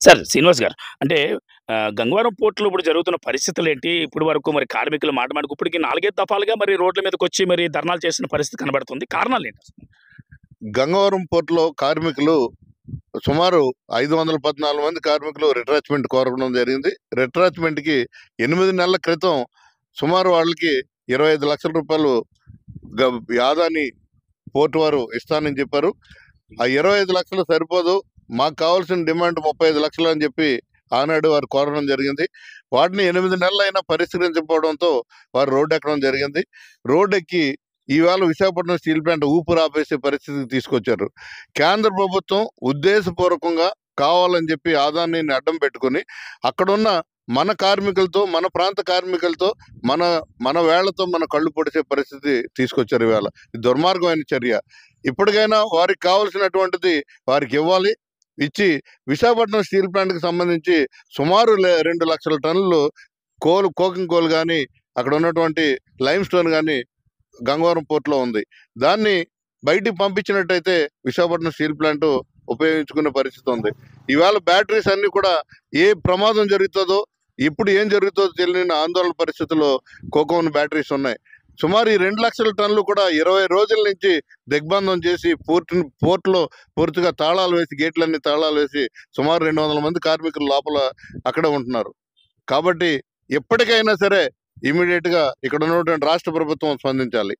Sir Srinivas గారు, అంటే గంగవరం పోర్ట్‌లో ఇప్పుడు జరుగుతున్న పరిస్థితులేంటి? ఇప్పటి వరకు మరి కార్మికులు మాట మాటకు ఇప్పటికి 4, 5 దఫాలుగా మరి రోడ్ల మీదకొచ్చి మరి ధర్నాలు చేసిన పరిస్థితి కనబడుతుంది. కారణాలేంటి అసలు? గంగవరం పోర్టులో కార్మికులు సుమారు 514 మంది కార్మికులు రిట్రాచ్‌మెంట్ కోరడం జరిగింది. రిట్రాచ్‌మెంట్‌కి 8 నెలల క్రితం సుమారు వాళ్ళకి రూ. 25,00,000 యాదాని పోర్ట్ వారు ఇస్తానని చెప్పారు. ఆ 25,00,000 సరిపోదు. మాకు కావాల్సిన డిమాండ్ 35,00,000 అని చెప్పి ఆనాడు వారు కోరడం జరిగింది. వాటిని 8 నెలలైనా పరిష్కరించకపోవడంతో వారు రోడ్డెక్కడం జరిగింది. రోడ్డెక్కి ఈవేళ విశాఖపట్నం స్టీల్ ప్లాంట్ ఊపిరాపేసే పరిస్థితికి తీసుకొచ్చారు. కేంద్ర ప్రభుత్వం ఉద్దేశపూర్వకంగా కావాలని చెప్పి ఆదానిని అడ్డం పెట్టుకొని అక్కడున్న మన కార్మికులతో, మన ప్రాంత కార్మికులతో, మన మన వేళ్లతో మన కళ్ళు పొడిచే పరిస్థితి తీసుకొచ్చారు ఈవేళ. ఇది దుర్మార్గమైన చర్య. ఇప్పటికైనా వారికి కావాల్సినటువంటిది వారికి ఇవ్వాలి. ఇచ్చి విశాఖపట్నం స్టీల్ ప్లాంట్‌కి సంబంధించి సుమారు 2,00,000 టన్నులు కోకింగ్ కోల్ గాని, అక్కడ ఉన్నటువంటి లైమ్ స్టోన్ గాని గంగవరం పోర్ట్‌లో ఉంది. దాన్ని బయటికి పంపించినట్టయితే విశాఖపట్నం స్టీల్ ప్లాంట్ ఉపయోగించుకునే పరిస్థితి ఉంది. ఈవేళ బ్యాటరీస్ అన్నీ కూడా ఏ ప్రమాదం జరుగుతుందో, ఎప్పుడు ఏం జరుగుతుందో తెలియని ఆందోళన పరిస్థితుల్లో కోకోన్ బ్యాటరీస్ ఉన్నాయి. సుమారు ఈ 2,00,000 టన్నులు కూడా 20 రోజుల నుంచి దిగ్బంధం చేసి పోర్ట్‌లో పూర్తిగా తాళాలు వేసి, గేట్లన్నీ తాళాలు వేసి సుమారు 200 మంది కార్మికులు లోపల అక్కడే ఉంటున్నారు. కాబట్టి ఎప్పటికైనా సరే ఇమ్మీడియేట్‌గా ఇక్కడ ఉన్నటువంటి రాష్ట్ర ప్రభుత్వం స్పందించాలి.